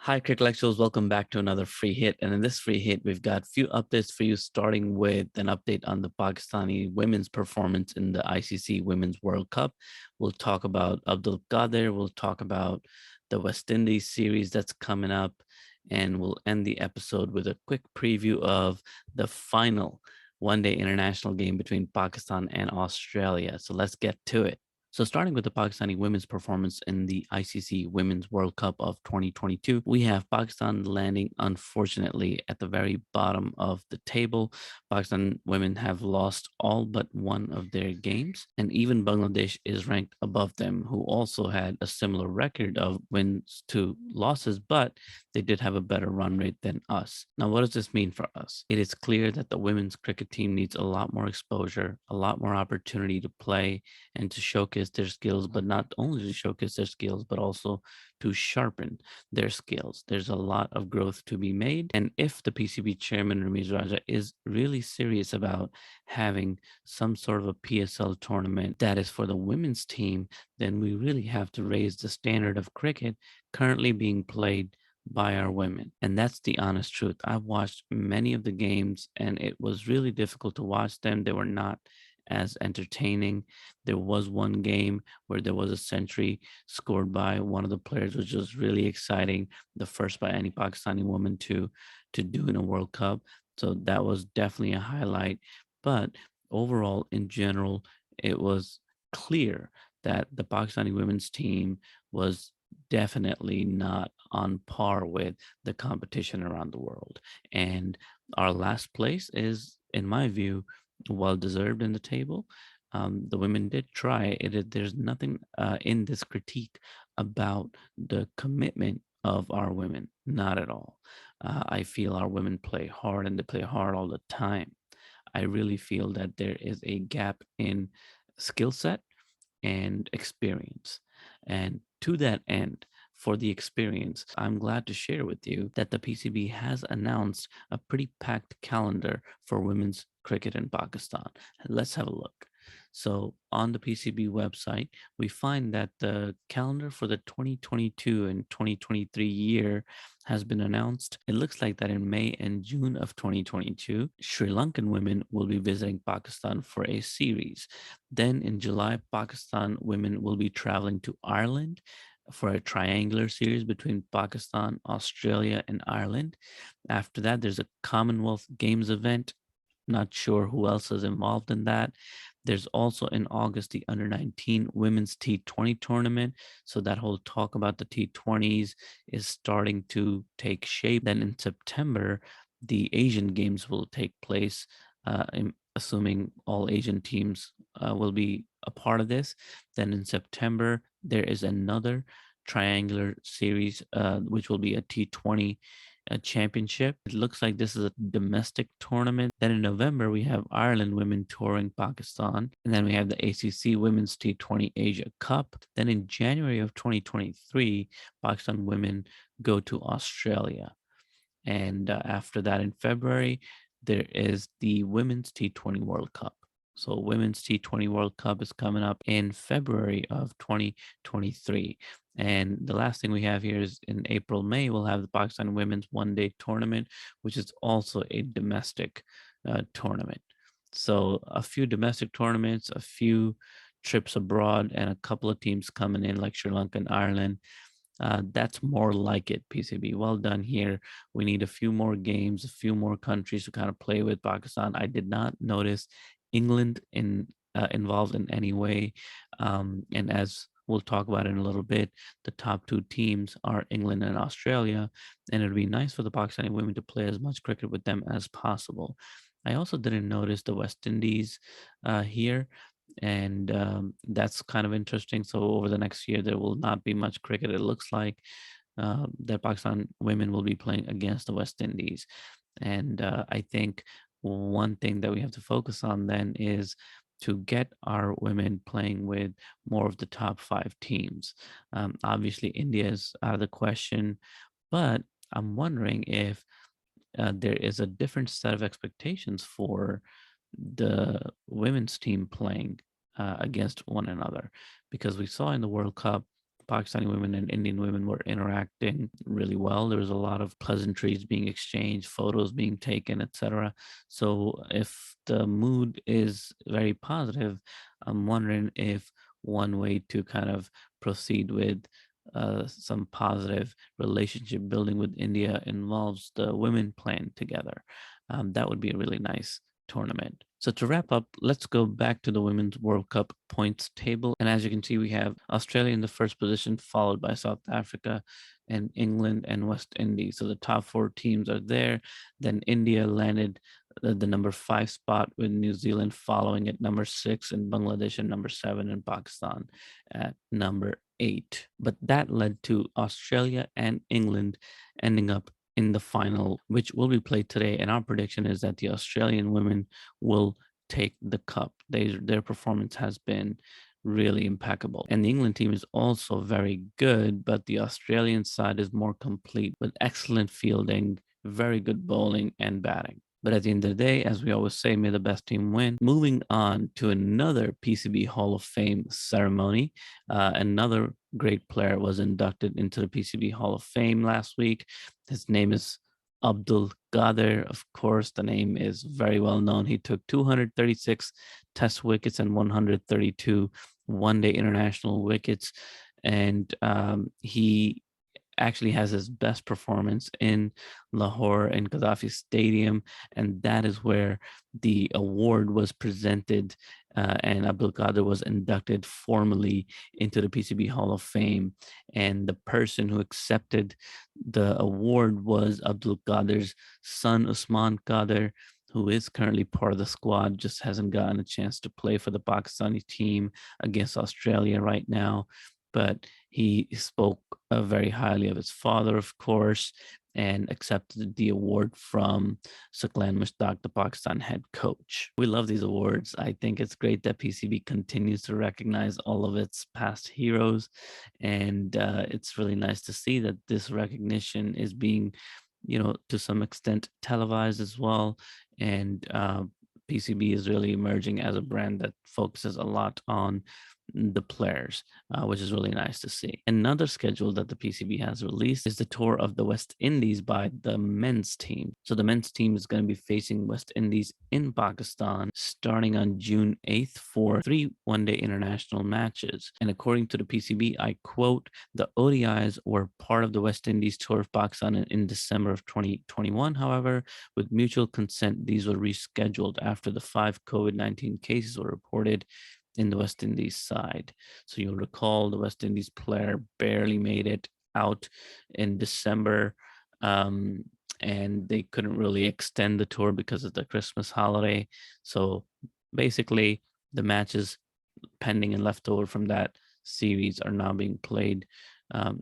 Hi, Crickellectuals. Welcome back to another free hit. And in this free hit, we've got a few updates for you, starting with an update on the Pakistani women's performance in the ICC Women's World Cup. We'll talk about Abdul Qadir. We'll talk about the West Indies series that's coming up. And we'll end the episode with a quick preview of the final one-day international game between Pakistan and Australia. So let's get to it. So starting with the Pakistani women's performance in the ICC Women's World Cup of 2022, we have Pakistan landing, unfortunately, at the very bottom of the table. Pakistan women have lost all but one of their games, and even Bangladesh is ranked above them, who also had a similar record of wins to losses, but they did have a better run rate than us. Now, what does this mean for us? It is clear that the women's cricket team needs a lot more exposure, a lot more opportunity to play and to showcase their skills, but not only to showcase their skills, but also to sharpen their skills. There's a lot of growth to be made. And if the PCB chairman, Ramiz Raja, is really serious about having some sort of a PSL tournament that is for the women's team, then we really have to raise the standard of cricket currently being played by our women. And that's the honest truth. I've watched many of the games and it was really difficult to watch them. They were not as entertaining. There was one game where there was a century scored by one of the players, which was really exciting. The first by any Pakistani woman to do in a World Cup. So that was definitely a highlight. But overall, in general, it was clear that the Pakistani women's team was definitely not on par with the competition around the world. And our last place is, in my view, well deserved in the table. The women did try it. There's nothing in this critique about the commitment of our women, not at all. I feel our women play hard and they play hard all the time. I really feel that there is a gap in skill set and experience. And to that end, for the experience, I'm glad to share with you that the PCB has announced a pretty packed calendar for women's cricket in Pakistan. Let's have a look. So, on the PCB website, we find that the calendar for the 2022 and 2023 year has been announced. It looks like that in May and June of 2022, Sri Lankan women will be visiting Pakistan for a series. Then in July, Pakistan women will be traveling to Ireland for a triangular series between Pakistan, Australia, and Ireland. After that, there's a Commonwealth Games event. Not sure who else is involved in that. There's also in August the under 19 women's T20 tournament. So that whole talk about the T20s is starting to take shape. Then in September, the Asian Games will take place, assuming all Asian teams will be a part of this. Then in September, there is another triangular series, which will be a T20 championship. It looks like this is a domestic tournament. Then in November, we have Ireland women touring Pakistan. And then we have the ACC Women's T20 Asia Cup. Then in January of 2023, Pakistan women go to Australia. And after that, in February, there is the Women's T20 World Cup. So Women's T20 World Cup is coming up in February of 2023. And the last thing we have here is in April, May, we'll have the Pakistan Women's One-Day Tournament, which is also a domestic tournament. So a few domestic tournaments, a few trips abroad, and a couple of teams coming in like Sri Lanka and Ireland. That's more like it, PCB. Well done here. We need a few more games, a few more countries to kind of play with Pakistan. I did not notice England involved in any way. And as we'll talk about in a little bit, the top two teams are England and Australia. And it'd be nice for the Pakistani women to play as much cricket with them as possible. I also didn't notice the West Indies here. And that's kind of interesting. So over the next year, there will not be much cricket. It looks like that Pakistan women will be playing against the West Indies. And I think one thing that we have to focus on then is to get our women playing with more of the top five teams. Obviously, India is out of the question, but I'm wondering if there is a different set of expectations for the women's team playing against one another, because we saw in the World Cup Pakistani women and Indian women were interacting really well. There was a lot of pleasantries being exchanged, photos being taken, etc. So if the mood is very positive, I'm wondering if one way to kind of proceed with some positive relationship building with India involves the women playing together. That would be a really nice tournament. So to wrap up, let's go back to the Women's World Cup points table. And as you can see, we have Australia in the first position, followed by South Africa and England and West Indies. So the top four teams are there. Then India landed the number 5 spot, with New Zealand following at number 6 and Bangladesh at number 7 and Pakistan at number 8. But that led to Australia and England ending up in the final, which will be played today. And our prediction is that the Australian women will take the cup. Their performance has been really impeccable. And the England team is also very good, but the Australian side is more complete with excellent fielding, very good bowling and batting. But at the end of the day, as we always say, may the best team win. Moving on to another PCB Hall of Fame ceremony. Another great player was inducted into the PCB Hall of Fame last week. His name is Abdul Qadir. Of course, the name is very well known. He took 236 test wickets and 132 one-day international wickets. And he actually has his best performance in Lahore and Gaddafi Stadium, and that is where the award was presented, and Abdul Qadir was inducted formally into the PCB Hall of Fame. And the person who accepted the award was Abdul Qadir's son, Usman Qadir, who is currently part of the squad, just hasn't gotten a chance to play for the Pakistani team against Australia right now. But he spoke very highly of his father, of course, and accepted the award from Saqlan Mushtaq, the Pakistan head coach. We love these awards. I think it's great that PCB continues to recognize all of its past heroes. And it's really nice to see that this recognition is being, to some extent televised as well. And PCB is really emerging as a brand that focuses a lot on the players, which is really nice to see. Another schedule that the PCB has released is the tour of the West Indies by the men's team. So the men's team is going to be facing West Indies in Pakistan starting on June 8th for 3 one-day international matches. And according to the PCB, I quote, "The ODIs were part of the West Indies tour of Pakistan in December of 2021. However, with mutual consent, these were rescheduled after the 5 COVID-19 cases were reported in the West Indies side." So you'll recall the West Indies player barely made it out in December, and they couldn't really extend the tour because of the Christmas holiday. So basically, the matches pending and left over from that series are now being played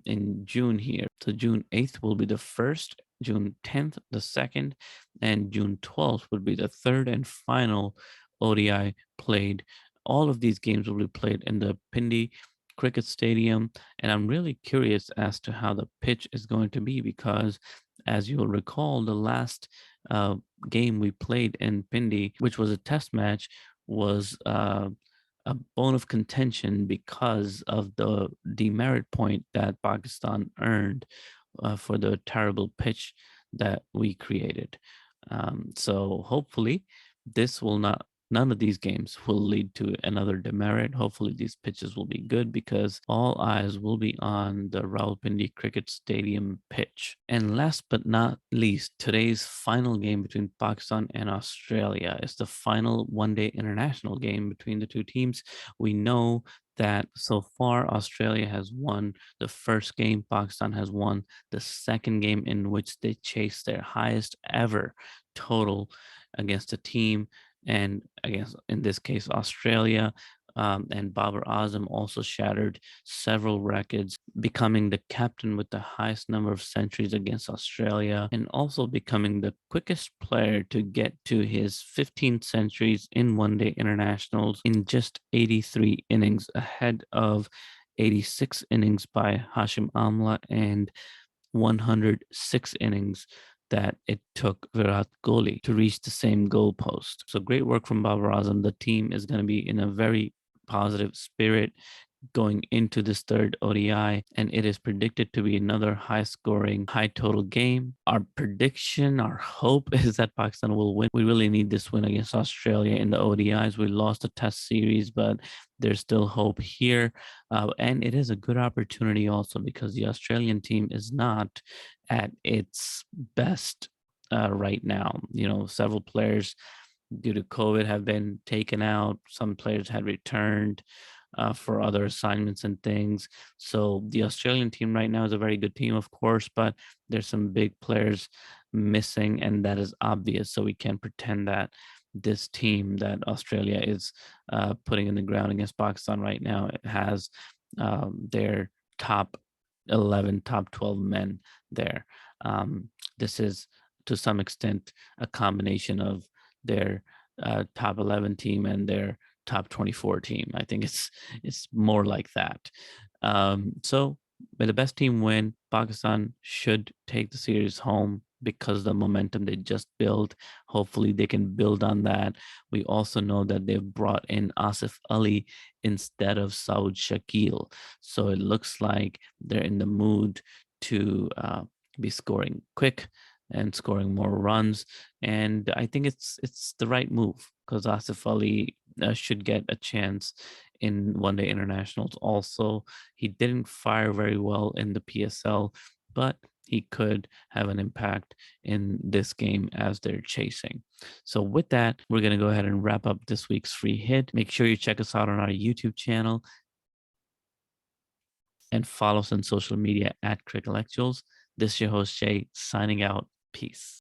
in June here. So June 8th will be the first, June 10th the second, and June 12th would be the third and final ODI played. All of these games will be played in the Pindi Cricket Stadium, and I'm really curious as to how the pitch is going to be, because as you'll recall, the last game we played in Pindi, which was a test match, was a bone of contention because of the demerit point that Pakistan earned for the terrible pitch that we created. So hopefully this will not none of these games will lead to another demerit. Hopefully these pitches will be good, because all eyes will be on the Rawalpindi Cricket Stadium pitch. And last but not least, today's final game between Pakistan and Australia is the final one-day international game between the two teams. We know that so far Australia has won the first game, Pakistan has won the second game, in which they chased their highest ever total against a team, and against, in this case, Australia. And Babar Azam also shattered several records, becoming the captain with the highest number of centuries against Australia, and also becoming the quickest player to get to his 15 centuries in one-day internationals in just 83 innings, ahead of 86 innings by Hashim Amla and 106 innings that it took Virat Kohli to reach the same goalpost. So great work from Babar Azam. The team is going to be in a very positive spirit, going into this third ODI, and it is predicted to be another high-scoring, high-total game. Our prediction, our hope is that Pakistan will win. We really need this win against Australia in the ODIs. We lost the Test series, but there's still hope here. And it is a good opportunity also because the Australian team is not at its best right now. Several players due to COVID have been taken out. Some players had returned for other assignments and things. So the Australian team right now is a very good team, of course, but there's some big players missing, and that is obvious. So we can't pretend that this team that Australia is putting in the ground against Pakistan right now, it has their top 11, top 12 men there. This is to some extent a combination of their top 11 team and their top 24 team. I think it's more like that. So may the best team win. Pakistan should take the series home because the momentum they just built. Hopefully they can build on that. We also know that they've brought in Asif Ali instead of Saud Shakil. So it looks like they're in the mood to be scoring quick and scoring more runs. And I think it's the right move because Asif Ali should get a chance in one-day internationals. Also, he didn't fire very well in the PSL, but he could have an impact in this game as they're chasing. So with that, we're going to go ahead and wrap up this week's free hit. Make sure you check us out on our YouTube channel and follow us on social media at Crickellectuals. This is your host, Jay, signing out. Peace.